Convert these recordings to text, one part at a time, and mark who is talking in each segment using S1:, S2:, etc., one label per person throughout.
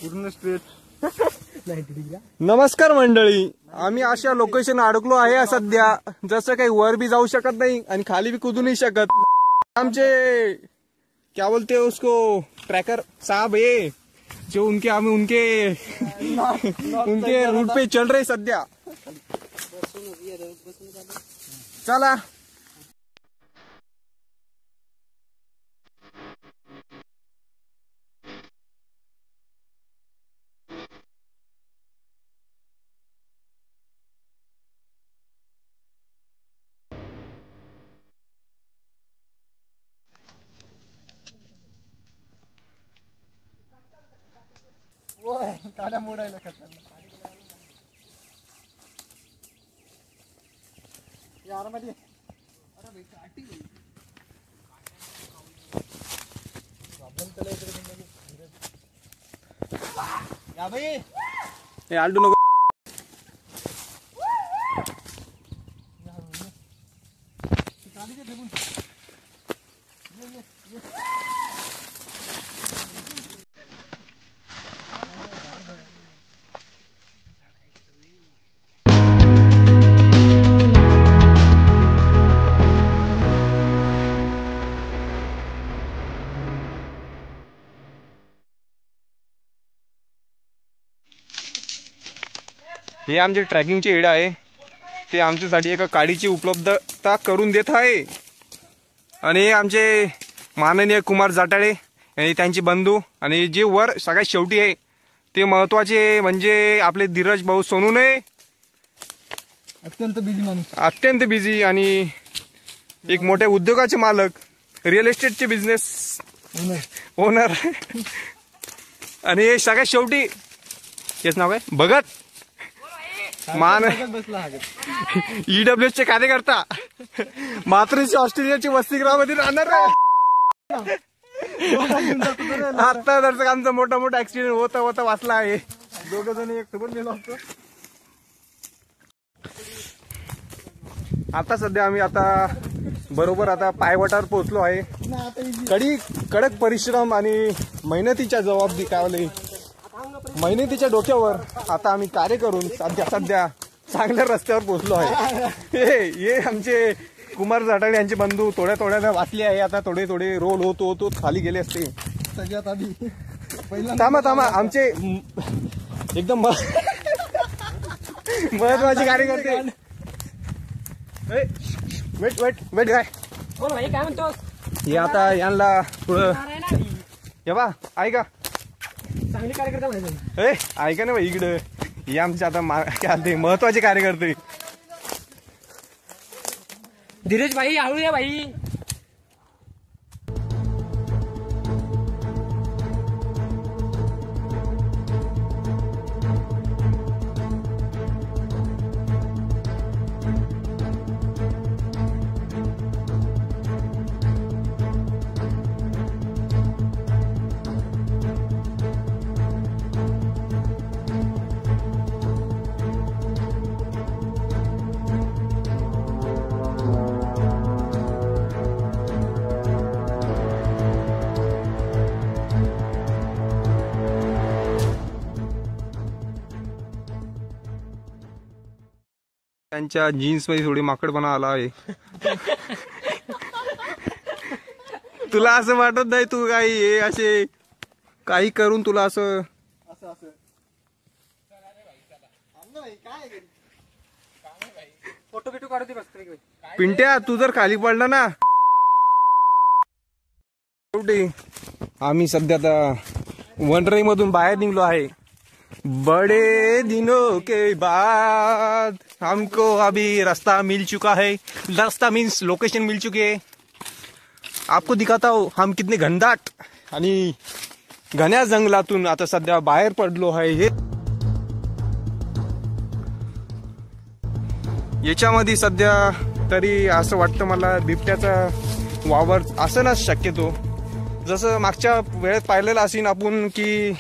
S1: पूर्ण straight
S2: 90 degree.
S1: नमस्कार मंडळी, आम्ही अशा लोकेशन अडकलो आहे सध्या, जसं काही वर भी जाऊ शकत नाही आणि खाली भी कूदू नहीं शकत। आमचे क्या बोलते हैं उसको, ट्रैकर साहब है जो उनके हम उनके उनके रूट पे चल रहे सध्या। चला
S2: काड्या मोडायला यार मध्ये अरे भाई काटी गई प्रॉब्लेम चला इकडे या भाई
S1: हे आलटू नको।
S2: काढी दे देखून
S1: हे आमचे ट्रॅकिंगचे एड आहे, ते आमच्यासाठी एका काडीची उपलब्धता करून देत आहे। आणि हे आमचे माननीय कुमार जाटाळे आणि त्यांचे बंधू, आणि जे वर सगळ्यात शेवटी आहे ते महत्वाचे म्हणजे आपले धीरज भाऊ सोनूने,
S2: अत्यंत बिझी माणूस,
S1: अत्यंत बिझी आणि एक मोठ्या उद्योगाचे मालक, रिअल इस्टेटचे बिझनेस ओनर। आणि हे सगळ्यात शेवटी तेच नाव आहे भगत मान ईडब्ल्यूएस चे कार्यकर्ता, मातृश्री ऑस्ट्रेलियाची वसतिगृहामध्ये राहणार आहे। आता दर्शक आमचा मोठा मोठा ऍक्सिडेंट होता होता वाचला आहे,
S2: दोघ जण एक सोबत गेलो असतो।
S1: आता सध्या आम्ही आता बरोबर आता पायवटावर पोहोचलो आहे। कडक परिश्रम आणि मेहनतीच्या जबाबदारी कावले मेहनतीच्या डोक्यावर आता आम्ही कार्य करून सध्या चांगल्या रस्त्यावर पोहोचलो आहे। हे आमचे कुमार जाटाळे यांचे बंधू थोड्या वाचले आहे, आता थोडे रोल होत खाली गेले असते।
S2: सगळ्यात आधी
S1: थांबा आमचे एकदम महत्वाचे कार्यकर्ते, वेट काय
S3: बोल भाई काय म्हणतो?
S1: हे आता यांना थोडं हे बा ऐका,
S3: चांगली कार्यकर्ता म्हणायचं।
S1: ऐका ना भाई, इकडं हे आमचे आता काय महत्वाचे कार्यकर्ते।
S3: धीरज भाई हळू या भाई।
S1: त्यांच्या जीन्स मध्ये थोडी माकडपणा आला आहे। तुला असं वाटत नाही तू काही हे असे काही करून तुला असं
S3: फोटो बिटो काढू दे बस।
S1: पिंट्या, तू जर खाली पडला ना शेवटी आम्ही सध्या आता वनराई मधून बाहेर निघलो आहे। बड़े दिनों के बाद हमको अभी रास्ता मिल चुका है, रास्ता मीन्स लोकेशन मिल चुकी है। आपको दिखाता हूँ हम कितने घनदाट आणि घन्या जंगलातून आता सध्या बाहेर पडलो आहे। हे याच्यामध्ये सध्या तरी असं वाटतं मला बिबट्याचा वावर असणच शक्यतो, जसं मागच्या वेळेत पाहिलेलं असेल आपण की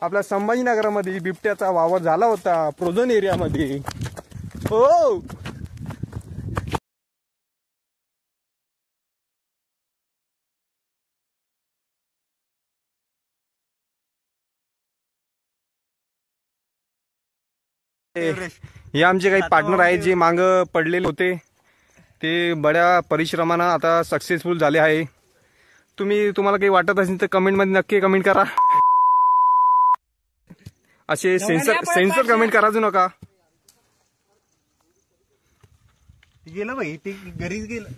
S1: आपल्या संभाजीनगरामध्ये बिबट्याचा वावर झाला होता प्रोझन एरियामध्ये। हो हे आमचे काही पार्टनर आहेत जे माग पडलेले होते, ते बड्या परिश्रमानं आता सक्सेसफुल झाले आहे. तुम्हाला काही वाटत असेल तर कमेंट मध्ये नक्की कमेंट करा. असे सेन्सर कमेंट करायचो नका.
S2: गेलं भाई, ते घरीच गेलं.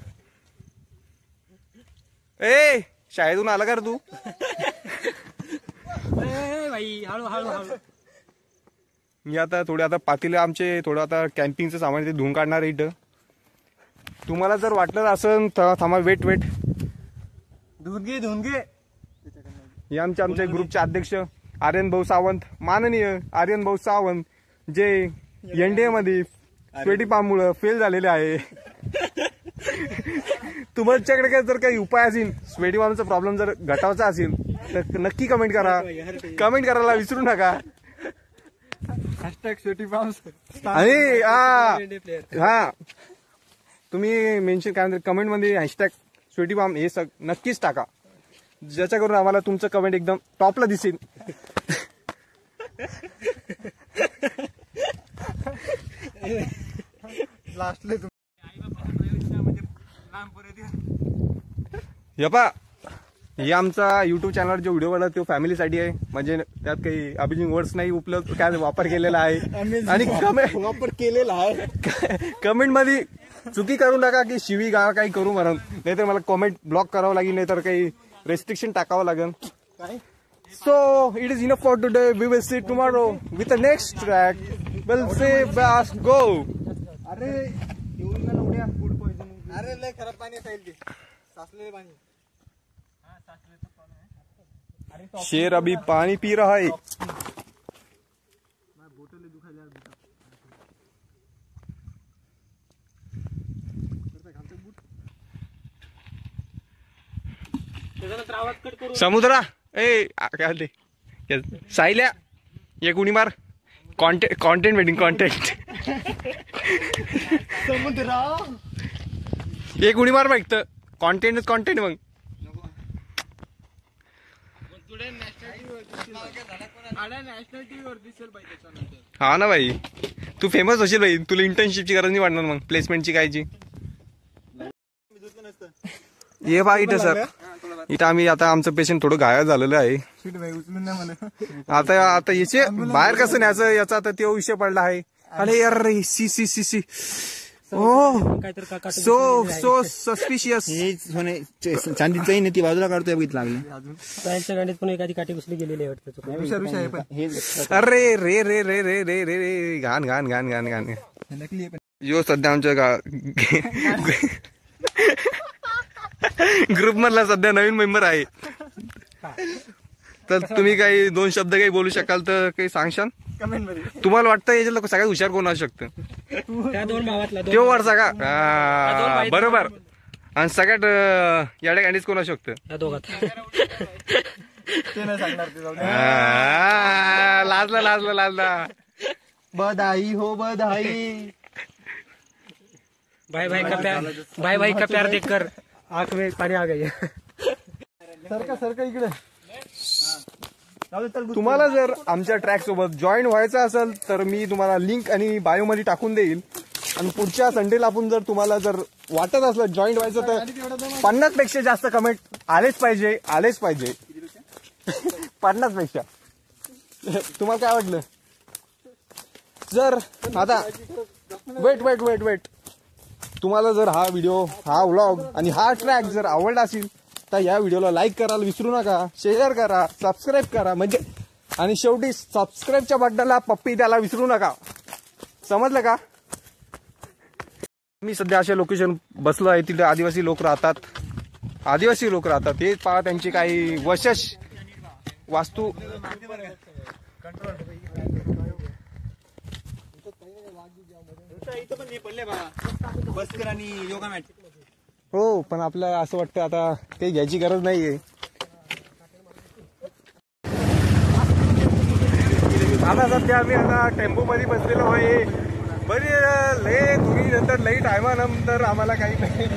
S1: ए शाळेतून आला का रे तू?
S3: भाई हळू हळू हळू.
S1: मी आता थोडे आता पातेले आमचे थोडं आता कॅम्पिंगचं सामान ते धुवून काढणार आहे इथं. तुम्हाला जर वाटलं असेल तर थांबा, वेट
S2: धुवून घे.
S1: हे आमचे ग्रुपचे अध्यक्ष आर्यन भाऊ सावंत, माननीय आर्यन भाऊ सावंत, जे एनडीए मध्ये स्वेटी पाममुळे फेल झालेले आहे. तुमच्याकडे जर काही उपाय असेल, स्वेटी पामचा प्रॉब्लेम जर घटावायचा असेल तर नक्की कमेंट करा. कमेंट करायला विसरू नका. आणि हा तुम्ही मेन्शन काय कमेंट मध्ये हॅशटॅग स्वेटी पाम हे नक्कीच टाका, ज्याच्या करून आम्हाला तुमचं कमेंट एकदम टॉपला दिसेल. यपा हे आमचा युट्यूब चॅनल जो व्हिडिओ बनवला तो फॅमिलीसाठी आहे. म्हणजे त्यात काही अभिजिंग वर्ड्स नाही उपलब्ध, काय वापर केलेला आहे. आणि
S2: वापर केलेला आहे.
S1: कमेंट मध्ये चुकी करू नका की शिवी गा काही करू म्हणून, नाहीतर मला कमेंट ब्लॉक करावं लागेल, नाहीतर काही रेस्ट्रिक्शन टाकावं लागेल. So it is enough for today. We will see tomorrow with the next track. We'll say fast go.
S2: अरे येऊन ना उड्या, फूड पॉइझनिंग. अरे लय खराब पाणी असेल ते, साचलेले पाणी.
S1: शेर अभी पानी पी रहा है. समुद्रा ए काय ते सायल्या एक उडी मार. Content wedding content.
S2: समुद्रा
S1: एक उडी मार मग तर कॉन्टेंट मग. हा ना भाई, तू फेमस होशील भाई. तुला इंटर्नशिपची गरज नाही वाटणार मग, प्लेसमेंटची कायची. ये बा इथं सर, इथं आम्ही आता आमचं पेशंट थोडं घायल झालेलं आहे. आता याचे बाहेर कसं न्यायचं याचा आता तो विषय पडला आहे. अरे अरे सी ओ सो सस्पिशियस.
S2: चांदीचं आहे ना, ती बाजूला काढतोय बघितलं लागली.
S3: त्यांच्या गाडीत पण एखादी काठी घुसली गेलेली आहे वाटतं.
S1: अरे रे रे रे रे रे रे रे घाण. यो सध्या आमच्या ग्रुप मधला सध्या नवीन मेंबर आहे. तर तुम्ही काही दोन शब्द काही बोलू शकाल तर काही सांगशाल? तुम्हाला वाटतं याच्यातलं सगळ्यात हुशार कोण असू शकतं? तो वरचा का? बरोबर. आणि सगळ्यात याड्या कॅन्डीज कोण असू शकतं? लाजला.
S2: बधाई हो बधाई.
S3: भाई भाई का प्यार देखकर आंख में पानी आ गई.
S2: सरका इकडे.
S1: तुम्हाला जर आमच्या ट्रॅक सोबत जॉईन व्हायचं असेल तर मी तुम्हाला लिंक आणि बायो मध्ये टाकून देईल. आणि पुढच्या संडेला आपण जर तुम्हाला जर वाटत असलं जॉईन व्हायचं तर 50 पेक्षा जास्त कमेंट आलेच पाहिजे. 50 पेक्षा. तुम्हाला काय वाटलं? जर आता वेट तुम्हाला जर हा व्हिडिओ, हा व्लॉग आणि हा ट्रॅक जर आवडला असेल तर या व्हिडिओला लाईक करायला विसरू नका, शेअर करा, सबस्क्राईब करा. म्हणजे आणि शेवटी सबस्क्राईबच्या बटनाला पप्पी द्यायला विसरू नका. समजलं का? मी सध्या अशा लोकेशन बसलो आहे, तिथे आदिवासी लोक राहतात. ते पहा त्यांची काही विशेष वास्तू. हो, पण आपल्याला असं वाटतं आता ते घ्यायची गरज नाहीये. आता सध्या आम्ही आता टेम्पो मध्ये बसलेलो आहे. बरी लय तुम्ही नंतर लई टायमानंतर आम्हाला काही नाही.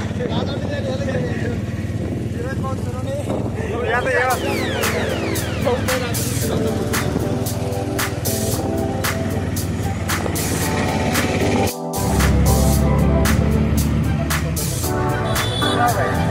S2: खराब आहे